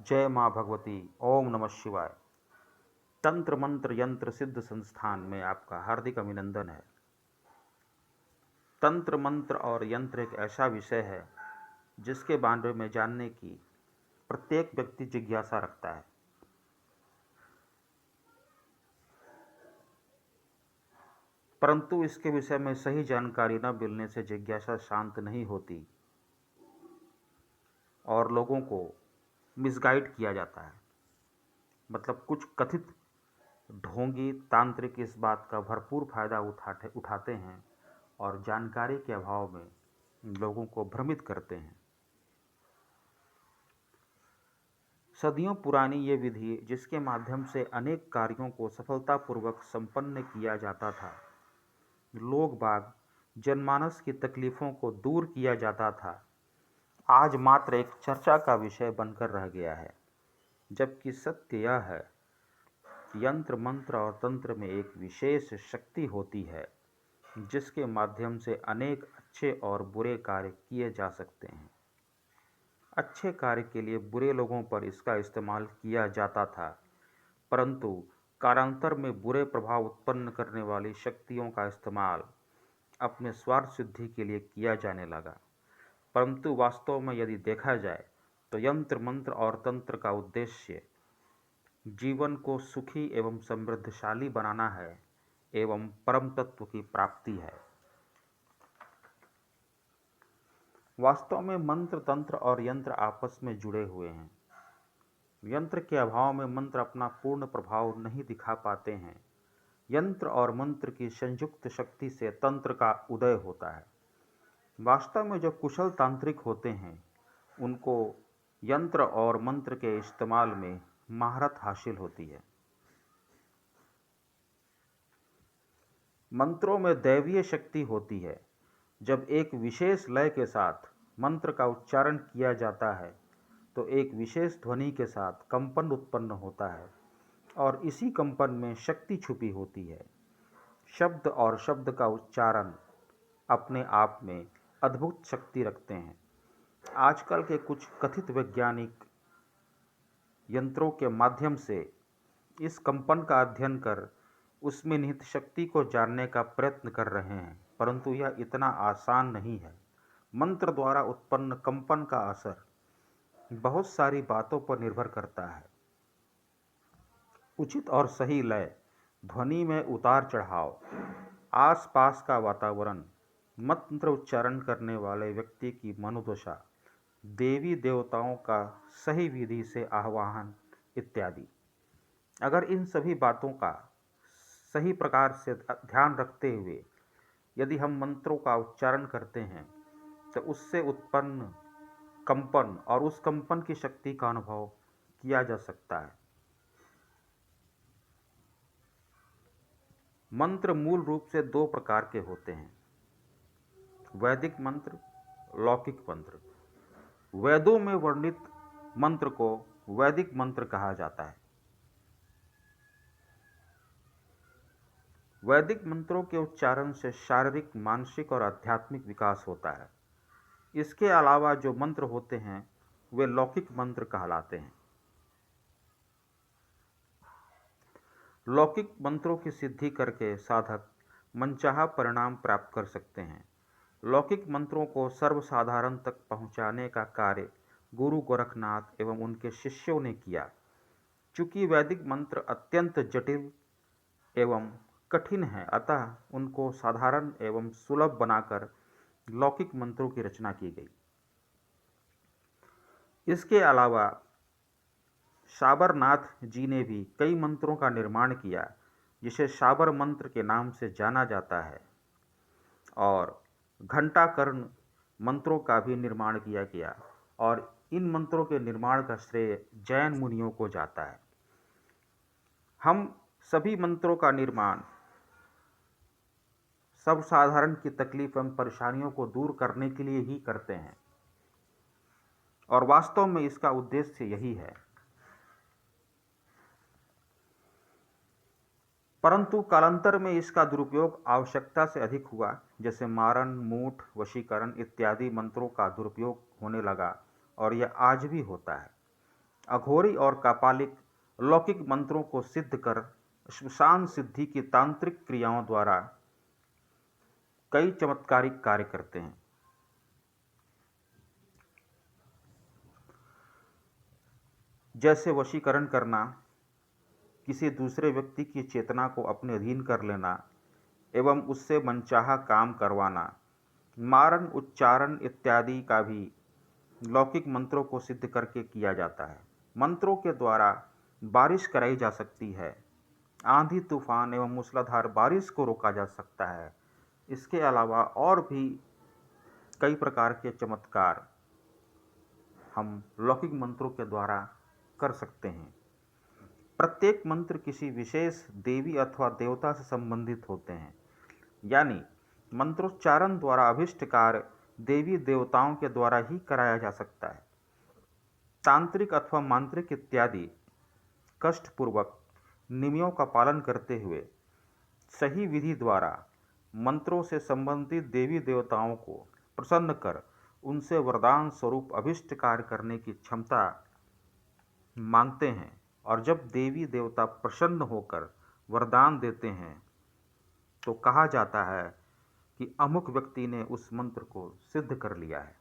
जय माँ भगवती। ओम नमः शिवाय। तंत्र मंत्र यंत्र सिद्ध संस्थान में आपका हार्दिक अभिनंदन है। तंत्र मंत्र और यंत्र एक ऐसा विषय है जिसके बारे में जानने की प्रत्येक व्यक्ति जिज्ञासा रखता है। परंतु इसके विषय में सही जानकारी न मिलने से जिज्ञासा शांत नहीं होती और लोगों को मिसगाइड किया जाता है। मतलब कुछ कथित ढोंगी तांत्रिक इस बात का भरपूर फायदा उठाते हैं और जानकारी के अभाव में लोगों को भ्रमित करते हैं। सदियों पुरानी ये विधि जिसके माध्यम से अनेक कार्यों को सफलतापूर्वक संपन्न किया जाता था, लोग बाग जनमानस की तकलीफों को दूर किया जाता था, आज मात्र एक चर्चा का विषय बनकर रह गया है। जबकि सत्य यह है, यंत्र मंत्र और तंत्र में एक विशेष शक्ति होती है जिसके माध्यम से अनेक अच्छे और बुरे कार्य किए जा सकते हैं। अच्छे कार्य के लिए बुरे लोगों पर इसका इस्तेमाल किया जाता था, परंतु कालांतर में बुरे प्रभाव उत्पन्न करने वाली शक्तियों का इस्तेमाल अपने स्वार्थ सिद्धि के लिए किया जाने लगा। परंतु वास्तव में यदि देखा जाए तो यंत्र मंत्र और तंत्र का उद्देश्य जीवन को सुखी एवं समृद्धशाली बनाना है एवं परम तत्व की प्राप्ति है। वास्तव में मंत्र तंत्र और यंत्र आपस में जुड़े हुए हैं। यंत्र के अभाव में मंत्र अपना पूर्ण प्रभाव नहीं दिखा पाते हैं। यंत्र और मंत्र की संयुक्त शक्ति से तंत्र का उदय होता है। वास्तव में जो कुशल तांत्रिक होते हैं उनको यंत्र और मंत्र के इस्तेमाल में महारत हासिल होती है। मंत्रों में दैवीय शक्ति होती है। जब एक विशेष लय के साथ मंत्र का उच्चारण किया जाता है तो एक विशेष ध्वनि के साथ कंपन उत्पन्न होता है और इसी कंपन में शक्ति छुपी होती है। शब्द और शब्द का उच्चारण अपने आप में अद्भुत शक्ति रखते हैं। आजकल के कुछ कथित वैज्ञानिक यंत्रों के माध्यम से इस कंपन का अध्ययन कर उसमें निहित शक्ति को जानने का प्रयत्न कर रहे हैं, परंतु यह इतना आसान नहीं है। मंत्र द्वारा उत्पन्न कंपन का असर बहुत सारी बातों पर निर्भर करता है। उचित और सही लय, ध्वनि में उतार चढ़ाव, आसपास का वातावरण, मंत्र उच्चारण करने वाले व्यक्ति की मनोदशा, देवी देवताओं का सही विधि से आह्वान इत्यादि। अगर इन सभी बातों का सही प्रकार से ध्यान रखते हुए यदि हम मंत्रों का उच्चारण करते हैं तो उससे उत्पन्न कंपन और उस कंपन की शक्ति का अनुभव किया जा सकता है। मंत्र मूल रूप से दो प्रकार के होते हैं, वैदिक मंत्र, लौकिक मंत्र। वेदों में वर्णित मंत्र को वैदिक मंत्र कहा जाता है। वैदिक मंत्रों के उच्चारण से शारीरिक, मानसिक और आध्यात्मिक विकास होता है। इसके अलावा जो मंत्र होते हैं वे लौकिक मंत्र कहलाते हैं। लौकिक मंत्रों की सिद्धि करके साधक मनचाहा परिणाम प्राप्त कर सकते हैं। लौकिक मंत्रों को सर्वसाधारण तक पहुंचाने का कार्य गुरु गोरखनाथ एवं उनके शिष्यों ने किया। चूंकि वैदिक मंत्र अत्यंत जटिल एवं कठिन है, अतः उनको साधारण एवं सुलभ बनाकर लौकिक मंत्रों की रचना की गई। इसके अलावा साबरनाथ जी ने भी कई मंत्रों का निर्माण किया जिसे साबर मंत्र के नाम से जाना जाता है, और घंटाकर्ण मंत्रों का भी निर्माण किया गया और इन मंत्रों के निर्माण का श्रेय जैन मुनियों को जाता है। हम सभी मंत्रों का निर्माण सब साधारण की तकलीफ एवं परेशानियों को दूर करने के लिए ही करते हैं और वास्तव में इसका उद्देश्य यही है। परंतु कालांतर में इसका दुरुपयोग आवश्यकता से अधिक हुआ, जैसे मारण, मूठ, वशीकरण इत्यादि मंत्रों का दुरुपयोग होने लगा और यह आज भी होता है। अघोरी और कापालिक लौकिक मंत्रों को सिद्ध कर श्मशान सिद्धि की तांत्रिक क्रियाओं द्वारा कई चमत्कारिक कार्य करते हैं। जैसे वशीकरण करना, किसी दूसरे व्यक्ति की चेतना को अपने अधीन कर लेना एवं उससे मनचाहा काम करवाना, मारण, उच्चारण इत्यादि का भी लौकिक मंत्रों को सिद्ध करके किया जाता है। मंत्रों के द्वारा बारिश कराई जा सकती है, आंधी तूफान एवं मूसलाधार बारिश को रोका जा सकता है। इसके अलावा और भी कई प्रकार के चमत्कार हम लौकिक मंत्रों के द्वारा कर सकते हैं। प्रत्येक मंत्र किसी विशेष देवी अथवा देवता से संबंधित होते हैं, यानी मंत्रोच्चारण द्वारा अभिष्ट कार्य देवी देवताओं के द्वारा ही कराया जा सकता है। तांत्रिक अथवा मांत्रिक इत्यादि कष्टपूर्वक नियमों का पालन करते हुए सही विधि द्वारा मंत्रों से संबंधित देवी देवताओं को प्रसन्न कर उनसे वरदान स्वरूप अभिष्ट कार्य करने की क्षमता मांगते हैं, और जब देवी देवता प्रसन्न होकर वरदान देते हैं तो कहा जाता है कि अमुक व्यक्ति ने उस मंत्र को सिद्ध कर लिया है।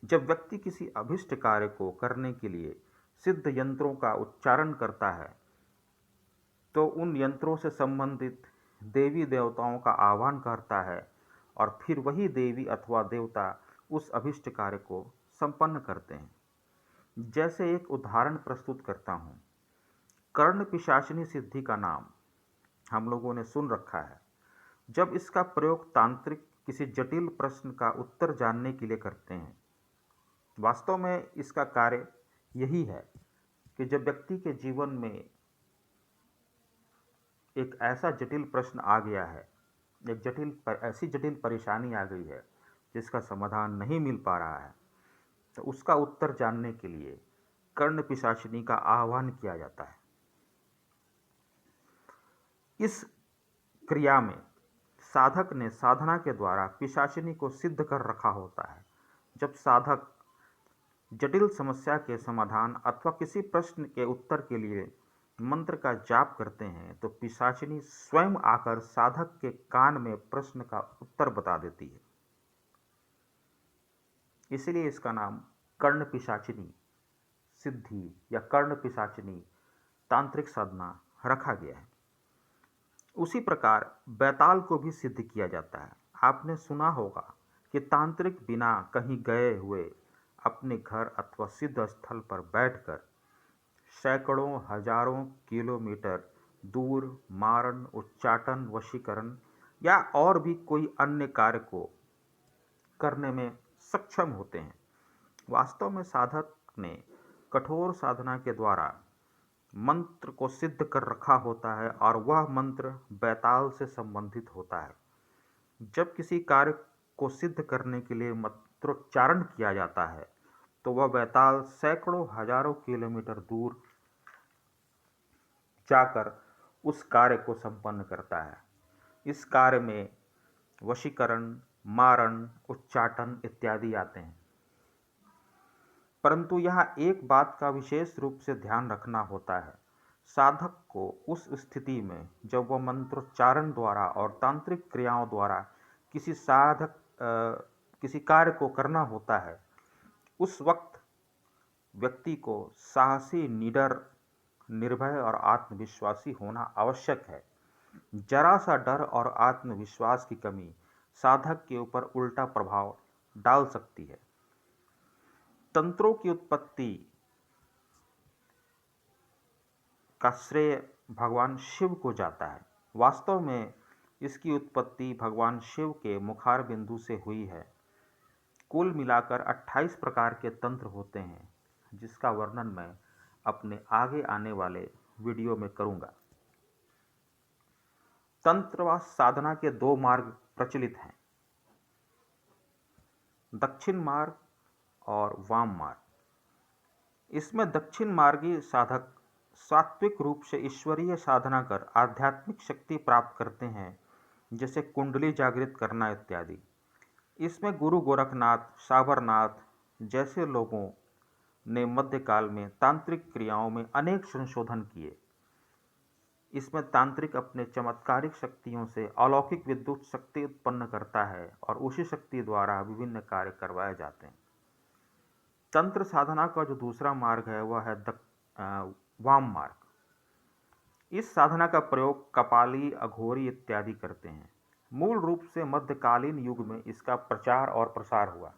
जब व्यक्ति किसी अभिष्ट कार्य को करने के लिए सिद्ध यंत्रों का उच्चारण करता है तो उन यंत्रों से संबंधित देवी देवताओं का आह्वान करता है और फिर वही देवी अथवा देवता उस अभिष्ट कार्य को संपन्न करते हैं। जैसे एक उदाहरण प्रस्तुत करता हूँ। कर्ण पिशाचिनी सिद्धि का नाम हम लोगों ने सुन रखा है। जब इसका प्रयोग तांत्रिक किसी जटिल प्रश्न का उत्तर जानने के लिए करते हैं, वास्तव में इसका कार्य यही है कि जब व्यक्ति के जीवन में एक ऐसा जटिल प्रश्न आ गया है, ऐसी जटिल परेशानी आ गई है जिसका समाधान नहीं मिल पा रहा है, तो उसका उत्तर जानने के लिए कर्ण पिशाचिनी का आह्वान किया जाता है। इस क्रिया में साधक ने साधना के द्वारा पिशाचिनी को सिद्ध कर रखा होता है। जब साधक जटिल समस्या के समाधान अथवा किसी प्रश्न के उत्तर के लिए मंत्र का जाप करते हैं तो पिशाचिनी स्वयं आकर साधक के कान में प्रश्न का उत्तर बता देती है। इसलिए इसका नाम कर्ण पिशाचिनी सिद्धि या कर्ण पिशाचिनी तांत्रिक साधना रखा गया है। उसी प्रकार बैताल को भी सिद्ध किया जाता है। आपने सुना होगा कि तांत्रिक बिना कहीं गए हुए अपने घर अथवा सिद्ध स्थल पर बैठकर सैकड़ों हजारों किलोमीटर दूर मारण, उच्चाटन, वशीकरण या और भी कोई अन्य कार्य को करने में सक्षम होते हैं। वास्तव में साधक ने कठोर साधना के द्वारा मंत्र को सिद्ध कर रखा होता है और वह मंत्र बैताल से संबंधित होता है। जब किसी कार्य को सिद्ध करने के लिए मंत्रोच्चारण किया जाता है तो वह बैताल सैकड़ों हजारों किलोमीटर दूर जाकर उस कार्य को संपन्न करता है। इस कार्य में वशीकरण, मारण, उच्चाटन इत्यादि आते हैं। परंतु यहाँ एक बात का विशेष रूप से ध्यान रखना होता है। साधक को उस स्थिति में जब वह मंत्रोच्चारण द्वारा और तांत्रिक क्रियाओं द्वारा किसी कार्य को करना होता है, उस वक्त व्यक्ति को साहसी, निडर, निर्भय और आत्मविश्वासी होना आवश्यक है। जरा सा डर और आत्मविश्वास की कमी साधक के ऊपर उल्टा प्रभाव डाल सकती है। तंत्रों की उत्पत्ति का श्रेय भगवान शिव को जाता है। वास्तव में इसकी उत्पत्ति भगवान शिव के मुखार बिंदु से हुई है। कुल मिलाकर 28 प्रकार के तंत्र होते हैं, जिसका वर्णन मैं अपने आगे आने वाले वीडियो में करूंगा। तंत्र व साधना के दो मार्ग प्रचलित हैं, दक्षिण मार्ग और वाम मार्ग। इसमें दक्षिण मार्गी साधक सात्विक रूप से ईश्वरीय साधना कर आध्यात्मिक शक्ति प्राप्त करते हैं, जैसे कुंडली जागृत करना इत्यादि। इसमें गुरु गोरखनाथ, साबरनाथ जैसे लोगों ने मध्यकाल में तांत्रिक क्रियाओं में अनेक संशोधन किए। इसमें तांत्रिक अपने चमत्कारिक शक्तियों से अलौकिक विद्युत शक्ति उत्पन्न करता है और उसी शक्ति द्वारा विभिन्न कार्य करवाए जाते हैं। तंत्र साधना का जो दूसरा मार्ग है वह है वाम मार्ग। इस साधना का प्रयोग कपाली, अघोरी इत्यादि करते हैं। मूल रूप से मध्यकालीन युग में इसका प्रचार और प्रसार हुआ।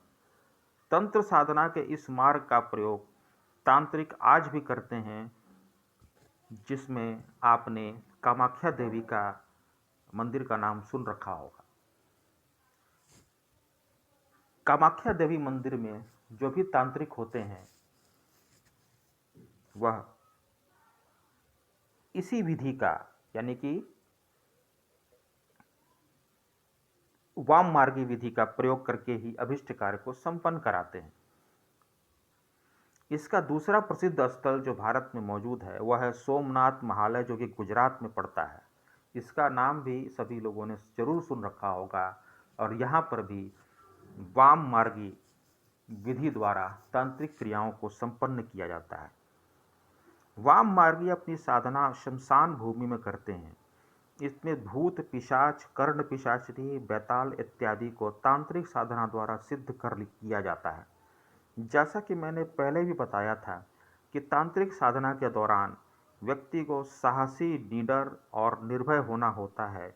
तंत्र साधना के इस मार्ग का प्रयोग तांत्रिक आज भी करते हैं, जिसमें आपने कामाख्या देवी का मंदिर का नाम सुन रखा होगा। कामाख्या देवी मंदिर में जो भी तांत्रिक होते हैं वह इसी विधि का यानी कि वाम मार्गी विधि का प्रयोग करके ही अभिष्ट कार्य को संपन्न कराते हैं। इसका दूसरा प्रसिद्ध स्थल जो भारत में मौजूद है वह है सोमनाथ महालय, जो कि गुजरात में पड़ता है। इसका नाम भी सभी लोगों ने जरूर सुन रखा होगा और यहाँ पर भी वाम मार्गी विधि द्वारा तांत्रिक क्रियाओं को संपन्न किया जाता है। वाम मार्गी अपनी साधना शमशान भूमि में करते हैं। इसमें भूत, पिशाच, कर्ण पिशाचरी, बैताल इत्यादि को तांत्रिक साधना द्वारा सिद्ध कर किया जाता है। जैसा कि मैंने पहले भी बताया था कि तांत्रिक साधना के दौरान व्यक्ति को साहसी, निडर और निर्भय होना होता है,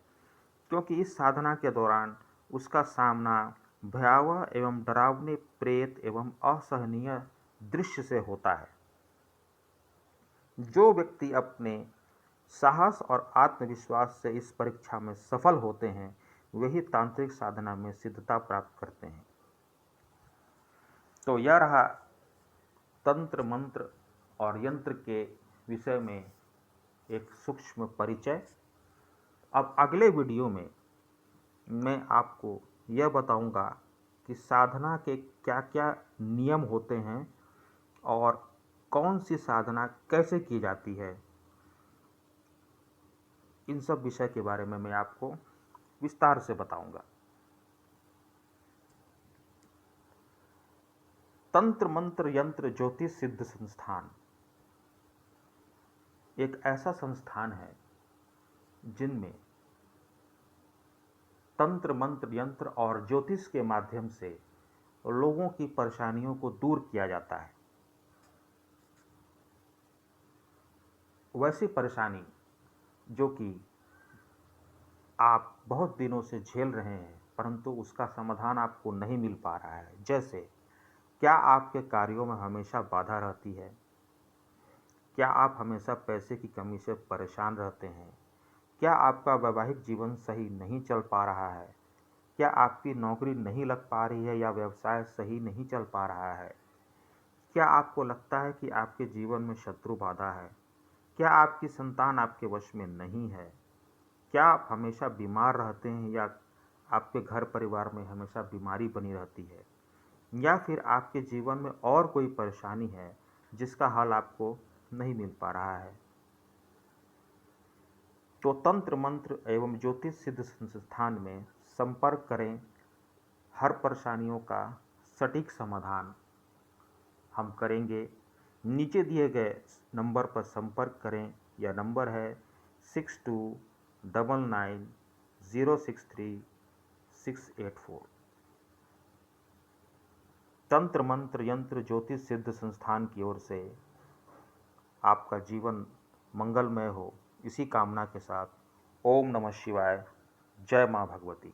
क्योंकि इस साधना के दौरान उसका सामना भयावह एवं डरावने प्रेत एवं असहनीय दृश्य से होता है। जो व्यक्ति अपने साहस और आत्मविश्वास से इस परीक्षा में सफल होते हैं वही तांत्रिक साधना में सिद्धता प्राप्त करते हैं। तो यह रहा तंत्र, मंत्र और यंत्र के विषय में एक सूक्ष्म परिचय। अब अगले वीडियो में मैं आपको यह बताऊंगा कि साधना के क्या क्या नियम होते हैं और कौन सी साधना कैसे की जाती है। इन सब विषय के बारे में मैं आपको विस्तार से बताऊंगा। तंत्र, मंत्र, यंत्र, ज्योतिष सिद्ध संस्थान एक ऐसा संस्थान है जिनमें तंत्र, मंत्र, यंत्र और ज्योतिष के माध्यम से लोगों की परेशानियों को दूर किया जाता है। वैसी परेशानी जो कि आप बहुत दिनों से झेल रहे हैं परंतु उसका समाधान आपको नहीं मिल पा रहा है, जैसे क्या आपके कार्यों में हमेशा बाधा रहती है, क्या आप हमेशा पैसे की कमी से परेशान रहते हैं, क्या आपका वैवाहिक जीवन सही नहीं चल पा रहा है, क्या आपकी नौकरी नहीं लग पा रही है या व्यवसाय सही नहीं चल पा रहा है, क्या आपको लगता है कि आपके जीवन में शत्रु बाधा है, क्या आपकी संतान आपके वश में नहीं है, क्या आप हमेशा बीमार रहते हैं या आपके घर परिवार में हमेशा बीमारी बनी रहती है, या फिर आपके जीवन में और कोई परेशानी है जिसका हल आपको नहीं मिल पा रहा है। तो तंत्र, मंत्र एवं ज्योतिष सिद्ध संस्थान में संपर्क करें। हर परेशानियों का सटीक समाधान हम करेंगे। नीचे दिए गए नंबर पर संपर्क करें। यह नंबर है 6299063684। तंत्र, मंत्र, यंत्र, ज्योतिष सिद्ध संस्थान की ओर से आपका जीवन मंगलमय हो, इसी कामना के साथ ओम नमः शिवाय। जय मां भगवती।